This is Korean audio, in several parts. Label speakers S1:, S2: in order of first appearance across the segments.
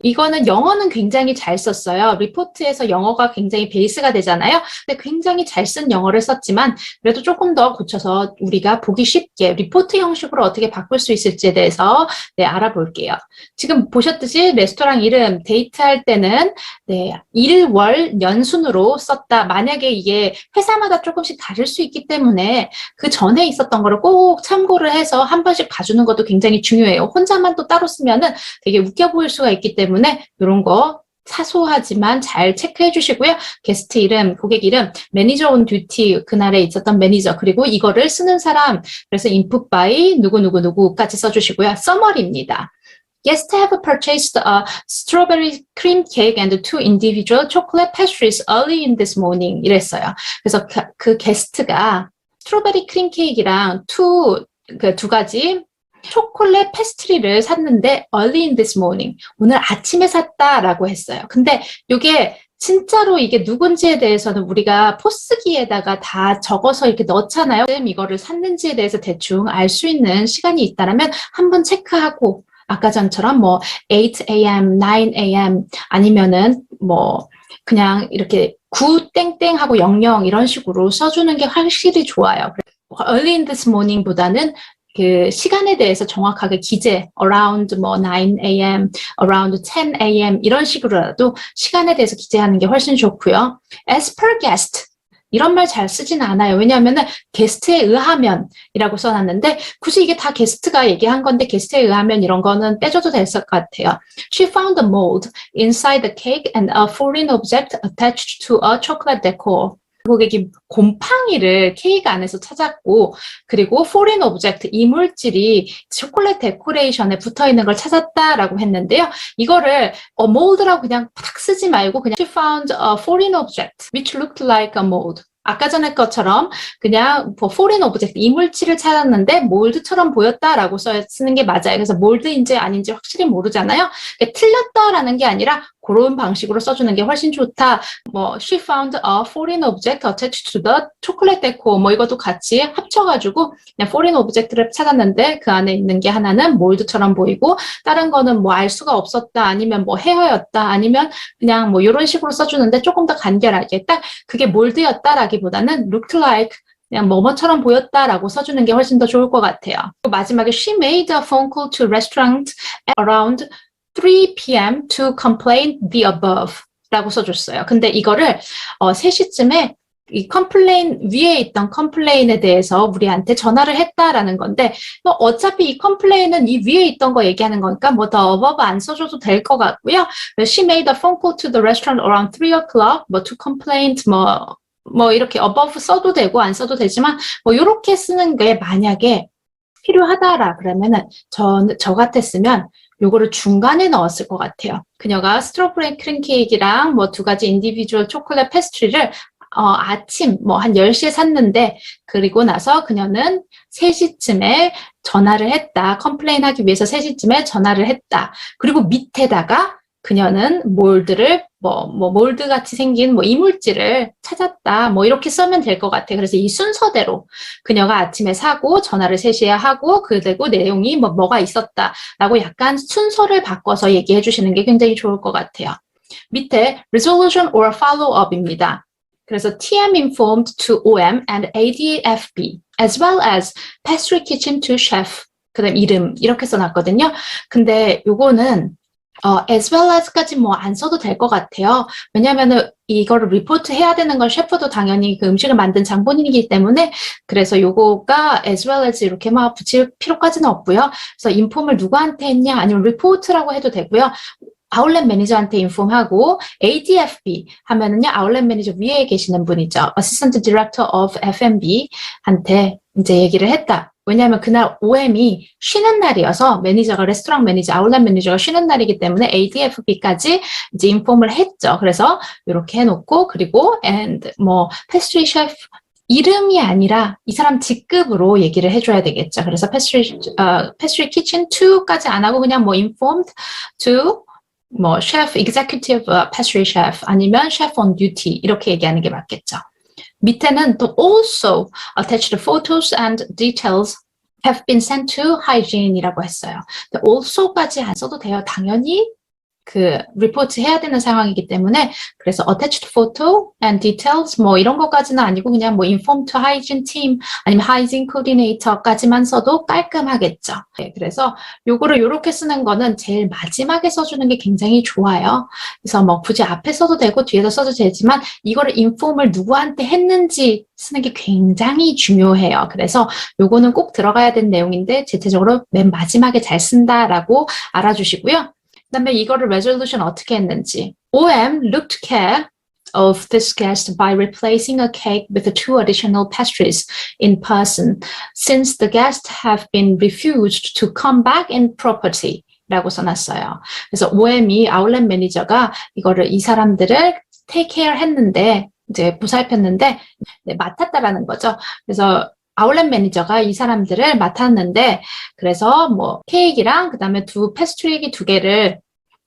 S1: 이거는 영어는 굉장히 잘 썼어요. 리포트에서 영어가 굉장히 베이스가 되잖아요. 근데 굉장히 잘 쓴 영어를 썼지만 그래도 조금 더 고쳐서 우리가 보기 쉽게 리포트 형식으로 어떻게 바꿀 수 있을지에 대해서 알아볼게요. 지금 보셨듯이 레스토랑 이름 데이트할 때는 일, 월, 년 순으로 썼다. 만약에 이게 회사마다 조금씩 다를 수 있기 때문에 그 전에 있었던 거를 꼭 참고를 해서 한 번씩 봐주는 것도 굉장히 중요해요. 혼자만 또 따로 쓰면은 되게 웃겨 보일 수가 있기 때문에 이런 거 사소하지만 잘 체크해 주시고요. 게스트 이름, 고객 이름, 매니저 온 듀티, 그날에 있었던 매니저, 그리고 이거를 쓰는 사람, 그래서 input by 누구누구누구까지 써주시고요. 서머리입니다. Guests have purchased a strawberry cream cake and two individual chocolate pastries early in this morning. 이랬어요. 그래서 그 게스트가 스트로베리 크림 케이크랑 두 가지 초콜릿 페스트리를 샀는데 early in this morning, 오늘 아침에 샀다라고 했어요. 근데 이게 진짜로 이게 누군지에 대해서는 우리가 포스기에다가 다 적어서 이렇게 넣잖아요. 이거를 샀는지에 대해서 대충 알 수 있는 시간이 있다면 한번 체크하고 아까 전처럼 뭐 8 a.m., 9 a.m. 아니면은 뭐 그냥 이렇게 9 땡땡하고 00 이런 식으로 써주는 게 확실히 좋아요. early in this morning 보다는 그 시간에 대해서 정확하게 기재, around 뭐 9 a.m., around 10 a.m. 이런 식으로라도 시간에 대해서 기재하는 게 훨씬 좋고요. as per guest 이런 말 잘 쓰진 않아요. 왜냐하면은 게스트에 의하면이라고 써놨는데 굳이 이게 다 게스트가 얘기한 건데 게스트에 의하면 이런 거는 빼줘도 될 것 같아요. She found a mold inside the cake and a foreign object attached to a chocolate decor. 고객이 곰팡이를 케이크 안에서 찾았고 그리고 foreign object, 이물질이 초콜릿 데코레이션에 붙어있는 걸 찾았다라고 했는데요. 이거를 mold라고 그냥 팍 쓰지 말고 그냥 she found a foreign object which looked like a mold. 아까 전에 것처럼 그냥 foreign object, 이물질을 찾았는데 몰드처럼 보였다라고 쓰는 게 맞아요. 그래서 몰드인지 아닌지 확실히 모르잖아요. 틀렸다라는 게 아니라 그런 방식으로 써주는 게 훨씬 좋다. 뭐 she found a foreign object attached to the chocolate decor. 뭐 이것도 같이 합쳐가지고 그냥 foreign object를 찾았는데 그 안에 있는 게 하나는 몰드처럼 보이고 다른 거는 뭐 알 수가 없었다. 아니면 뭐 헤어였다. 아니면 그냥 뭐 이런 식으로 써주는데 조금 더 간결하게 딱 그게 몰드였다라기보다는 looked like 그냥 뭐뭐처럼 보였다라고 써주는 게 훨씬 더 좋을 것 같아요. 마지막에 she made a phone call to restaurant around 3 p.m. to complain the above 라고 써줬어요. 근데 이거를 3시쯤에 이 컴플레인, 위에 있던 컴플레인에 대해서 우리한테 전화를 했다라는 건데 뭐 어차피 이 컴플레인은 이 위에 있던 거 얘기하는 거니까 뭐 더 above 안 써줘도 될 것 같고요. She made a phone call to the restaurant around 3 o'clock 뭐 to complain 뭐 이렇게 above 써도 되고 안 써도 되지만 뭐 이렇게 쓰는 게 만약에 필요하다라 그러면은 저 같았으면 요거를 중간에 넣었을 것 같아요. 그녀가 스트로베리 크림 케이크랑 뭐 2가지 인디비주얼 초콜릿 페스트리를 아침 뭐 한 10시에 샀는데 그리고 나서 그녀는 3시쯤에 전화를 했다. 컴플레인 하기 위해서 3시쯤에 전화를 했다. 그리고 밑에다가 그녀는 몰드를 몰드 같이 생긴 뭐 이물질을 찾았다. 뭐 이렇게 쓰면 될 것 같아요. 그래서 이 순서대로 그녀가 아침에 사고 전화를 3시에 하고 그리고 내용이 뭐가 있었다라고 약간 순서를 바꿔서 얘기해 주시는 게 굉장히 좋을 것 같아요. 밑에 resolution or follow-up입니다. 그래서 TM informed to OM and ADFB as well as pastry kitchen to chef. 그다음 이름 이렇게 써놨거든요. 근데 요거는 as well as까지 뭐 안 써도 될 것 같아요. 왜냐면은 이거를 리포트 해야 되는 건 셰프도 당연히 그 음식을 만든 장본인이기 때문에 그래서 요거가 as well as 이렇게 막 붙일 필요까지는 없고요. 그래서 인폼을 누구한테 했냐 아니면 리포트라고 해도 되고요. 아울렛 매니저한테 인폼하고 ADFB 하면은요 아울렛 매니저 위에 계시는 분이죠. Assistant Director of F&B한테 이제 얘기를 했다. 왜냐하면 그날 OM이 쉬는 날이어서 매니저가 레스토랑 매니저, 아울렛 매니저가 쉬는 날이기 때문에 ADFB까지 이제 인폼을 했죠. 그래서 이렇게 해놓고 그리고 and 뭐 pastry chef 이름이 아니라 이 사람 직급으로 얘기를 해줘야 되겠죠. 그래서 pastry kitchen to까지 안 하고 그냥 뭐 informed to 뭐 chef, executive pastry chef 아니면 chef on duty 이렇게 얘기하는 게 맞겠죠. 밑에는 또 also attached photos and details have been sent to hygiene이라고 했어요. also까지 안 써도 돼요. 당연히 그 리포트 해야 되는 상황이기 때문에 그래서 attached photo and details 뭐 이런 것까지는 아니고 그냥 뭐 inform to hygiene team 아니면 hygiene coordinator까지만 써도 깔끔하겠죠. 네, 그래서 요거를 요렇게 쓰는 거는 제일 마지막에 써주는 게 굉장히 좋아요. 그래서 뭐 굳이 앞에 써도 되고 뒤에서 써도 되지만 이거를 inform을 누구한테 했는지 쓰는 게 굉장히 중요해요. 그래서 요거는 꼭 들어가야 되는 내용인데 대체적으로 맨 마지막에 잘 쓴다라고 알아주시고요. 그다음에 이거를 resolution 어떻게 했는지. OM looked care of this guest by replacing a cake with the 2 additional pastries in person, since the guests have been refused to come back in property. 라고 써놨어요. 그래서 OM이 아울렛 매니저가 이거를 이 사람들을 take care 했는데 이제 보살폈는데 네, 맡았다라는 거죠. 그래서 아울렛 매니저가 이 사람들을 맡았는데 그래서 뭐 케이크랑 그다음에 패스트리 2개를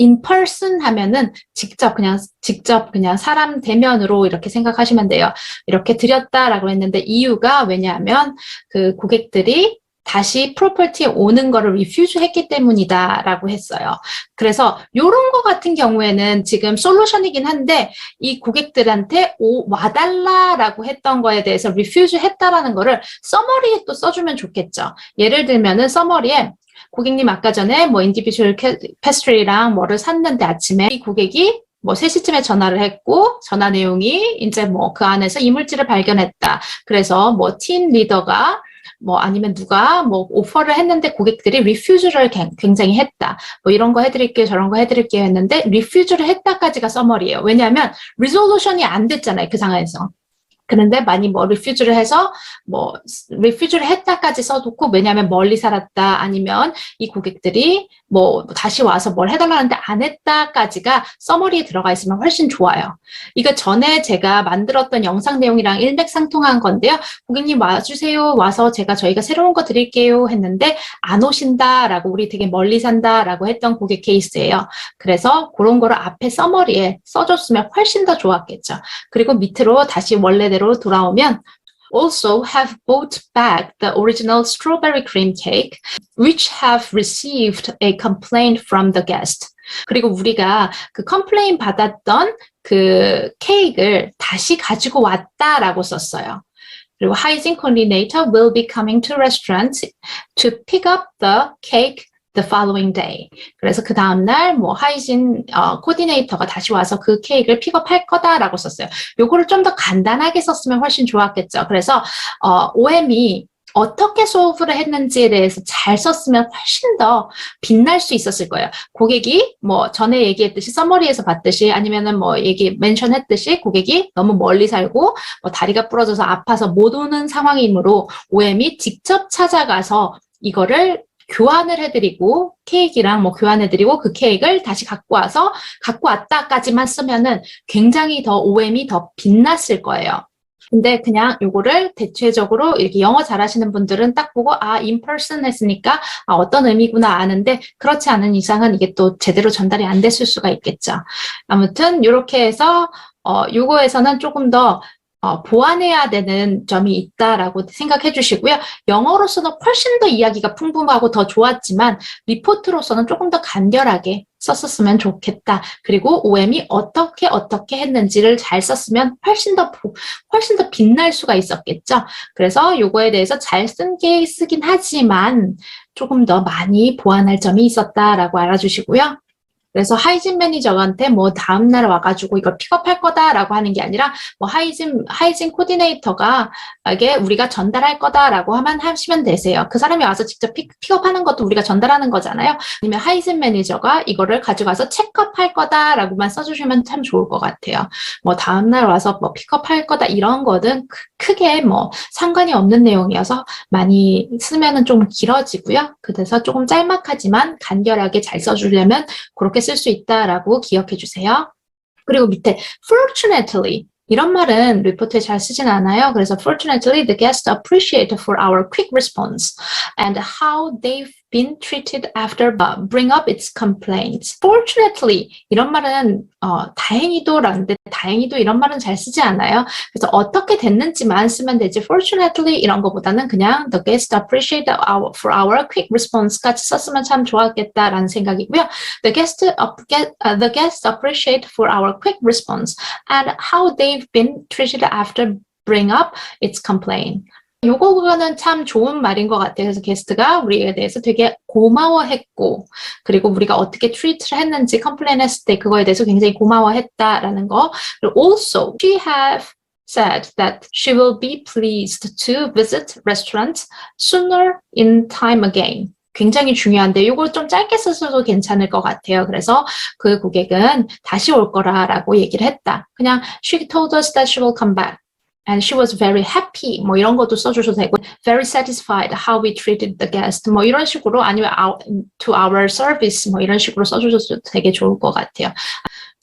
S1: in person 하면은 직접 그냥 사람 대면으로 이렇게 생각하시면 돼요. 이렇게 드렸다라고 했는데 이유가 왜냐하면 그 고객들이 다시 프로퍼티에 오는 거를 리퓨즈 했기 때문이다라고 했어요. 그래서 이런 거 같은 경우에는 지금 솔루션이긴 한데 이 고객들한테 와달라라고 했던 거에 대해서 리퓨즈 했다라는 거를 서머리에 또 써주면 좋겠죠. 예를 들면은 서머리에 고객님 아까 전에 뭐 인디비주얼 패스트리랑 뭐를 샀는데 아침에 이 고객이 뭐 3시쯤에 전화를 했고 전화 내용이 이제 뭐 그 안에서 이물질을 발견했다. 그래서 뭐 팀 리더가 뭐 아니면 누가 뭐 오퍼를 했는데 고객들이 리퓨즈를 굉장히 했다. 뭐 이런 거 해드릴게요, 저런 거 해드릴게요 했는데 리퓨즈를 했다까지가 서머리예요. 왜냐하면 리졸루션이 안 됐잖아요, 그 상황에서. 그런데 많이 뭐 리퓨즈를 해서 뭐 리퓨즈를 했다까지 써놓고 왜냐하면 멀리 살았다 아니면 이 고객들이 뭐 다시 와서 뭘 해달라는데 안 했다까지가 서머리에 들어가 있으면 훨씬 좋아요. 이거 전에 제가 만들었던 영상 내용이랑 일맥상통한 건데요. 고객님 와주세요. 와서 저희가 새로운 거 드릴게요 했는데 안 오신다라고 우리 되게 멀리 산다라고 했던 고객 케이스예요. 그래서 그런 거를 앞에 서머리에 써줬으면 훨씬 더 좋았겠죠. 그리고 밑으로 다시 원래대로 돌아오면 also have brought back the original strawberry cream cake which have received a complaint from the guest. 그리고 우리가 그 컴플레인 받았던 그 케이크를 다시 가지고 왔다라고 썼어요. 그리고 hygiene coordinator will be coming to restaurant to pick up the cake the following day. 그래서 그 다음날 뭐 하이진 코디네이터가 다시 와서 그 케이크를 픽업할 거다라고 썼어요. 요거를 좀 더 간단하게 썼으면 훨씬 좋았겠죠. 그래서 OM이 어떻게 솔브를 했는지에 대해서 잘 썼으면 훨씬 더 빛날 수 있었을 거예요. 고객이 뭐 전에 얘기했듯이 서머리에서 봤듯이 아니면은 뭐 멘션했듯이 고객이 너무 멀리 살고 뭐 다리가 부러져서 아파서 못 오는 상황이므로 OM이 직접 찾아가서 이거를 교환을 해드리고 케이크랑 뭐 교환해드리고 그 케이크를 다시 갖고 왔다까지만 쓰면은 굉장히 더 OM이 더 빛났을 거예요. 근데 그냥 요거를 대체적으로 이렇게 영어 잘하시는 분들은 딱 보고 in person 했으니까 어떤 의미구나 아는데 그렇지 않은 이상은 이게 또 제대로 전달이 안 됐을 수가 있겠죠. 아무튼 요렇게 해서 요거에서는 조금 더 보완해야 되는 점이 있다라고 생각해 주시고요. 영어로서는 훨씬 더 이야기가 풍부하고 더 좋았지만 리포트로서는 조금 더 간결하게 썼었으면 좋겠다. 그리고 OM이 어떻게 했는지를 잘 썼으면 훨씬 더 빛날 수가 있었겠죠. 그래서 요거에 대해서 잘 쓰긴 하지만 조금 더 많이 보완할 점이 있었다라고 알아주시고요. 그래서 하이진 매니저한테 뭐 다음날 와가지고 이걸 픽업할 거다라고 하는 게 아니라 뭐 하이진 코디네이터가 이게 우리가 전달할 거다라고 하시면 되세요. 그 사람이 와서 직접 픽업하는 것도 우리가 전달하는 거잖아요. 아니면 하이진 매니저가 이거를 가져가서 체크업할 거다라고만 써주시면 참 좋을 것 같아요. 뭐 다음날 와서 뭐 픽업할 거다 이런 거는 크게 뭐 상관이 없는 내용이어서 많이 쓰면은 좀 길어지고요. 그래서 조금 짤막하지만 간결하게 잘 써주려면 그렇게 쓸 수 있다라고 기억해 주세요. 그리고 밑에 fortunately 이런 말은 리포트에 잘 쓰진 않아요. 그래서 fortunately the guests appreciate for our quick response and how they been treated after bring up its complaints. Fortunately 이런 말은 다행히도라는데 다행히도 이런 말은 잘 쓰지 않아요. 그래서 어떻게 됐는지만 쓰면 되지. Fortunately 이런 거보다는 그냥 the guest appreciate for our quick response까지 썼으면 참 좋았겠다라는 생각이고요. The guest appreciate for our quick response and how they've been treated after bring up its complaint. 요거는 참 좋은 말인 것 같아요. 그래서 게스트가 우리에 대해서 되게 고마워했고, 그리고 우리가 어떻게 트리트를 했는지 컴플레인 했을 때 그거에 대해서 굉장히 고마워했다라는 거. 그리고 also, she have said that she will be pleased to visit restaurants sooner in time again. 굉장히 중요한데 이걸 좀 짧게 써도 괜찮을 것 같아요. 그래서 그 고객은 다시 올 거라고 얘기를 했다. 그냥 she told us that she will come back. And she was very happy. 뭐 이런 것도 써주셔도 되고, very satisfied how we treated the guest. 뭐 이런 식으로 아니면 to our service 뭐 이런 식으로 써주셔도 되게 좋을 것 같아요.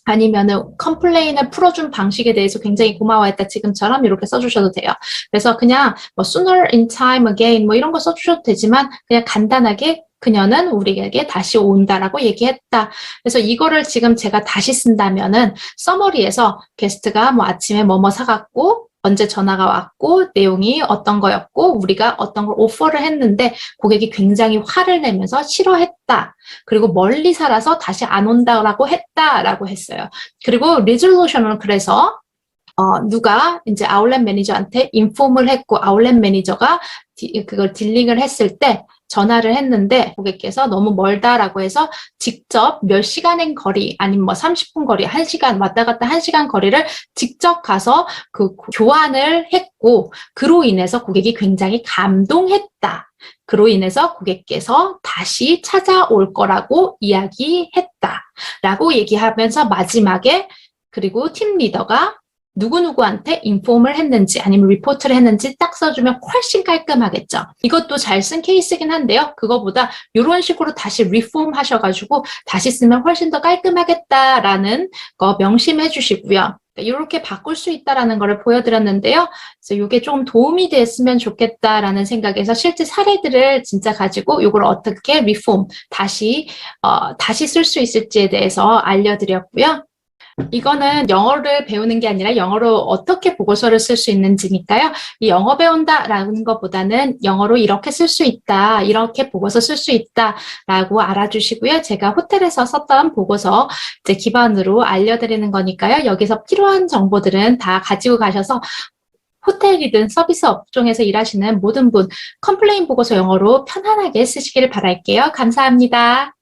S1: 아니면은 컴플레인을 풀어준 방식에 대해서 굉장히 고마워했다. 지금처럼 이렇게 써주셔도 돼요. 그래서 그냥 뭐 sooner in time again 뭐 이런 거 써주셔도 되지만 그냥 간단하게 그녀는 우리에게 다시 온다라고 얘기했다. 그래서 이거를 지금 제가 다시 쓴다면은 서머리에서 게스트가 뭐 아침에 뭐뭐 사갔고 언제 전화가 왔고 내용이 어떤 거였고 우리가 어떤 걸 오퍼를 했는데 고객이 굉장히 화를 내면서 싫어했다. 그리고 멀리 살아서 다시 안 온다라고 했다라고 했어요. 그리고 리졸루션은 그래서 누가 이제 아울렛 매니저한테 인폼을 했고 아울렛 매니저가 그걸 딜링을 했을 때 전화를 했는데 고객께서 너무 멀다라고 해서 직접 몇 시간의 거리 아니면 뭐 30분 거리, 1시간 왔다 갔다 1시간 거리를 직접 가서 그 교환을 했고 그로 인해서 고객이 굉장히 감동했다. 그로 인해서 고객께서 다시 찾아올 거라고 이야기했다. 라고 얘기하면서 마지막에 그리고 팀 리더가 누구누구한테 인폼을 했는지 아니면 리포트를 했는지 딱 써주면 훨씬 깔끔하겠죠. 이것도 잘 쓴 케이스긴 한데요. 그거보다 이런 식으로 다시 리폼 하셔가지고 다시 쓰면 훨씬 더 깔끔하겠다라는 거 명심해 주시고요. 이렇게 바꿀 수 있다라는 거를 보여드렸는데요. 그래서 이게 좀 도움이 됐으면 좋겠다라는 생각에서 실제 사례들을 진짜 가지고 이걸 어떻게 리폼, 다시 쓸 수 있을지에 대해서 알려드렸고요. 이거는 영어를 배우는 게 아니라 영어로 어떻게 보고서를 쓸 수 있는지니까요. 이 영어 배운다라는 것보다는 영어로 이렇게 쓸 수 있다, 이렇게 보고서 쓸 수 있다라고 알아주시고요. 제가 호텔에서 썼던 보고서 이제 기반으로 알려드리는 거니까요. 여기서 필요한 정보들은 다 가지고 가셔서 호텔이든 서비스 업종에서 일하시는 모든 분 컴플레인 보고서 영어로 편안하게 쓰시기를 바랄게요. 감사합니다.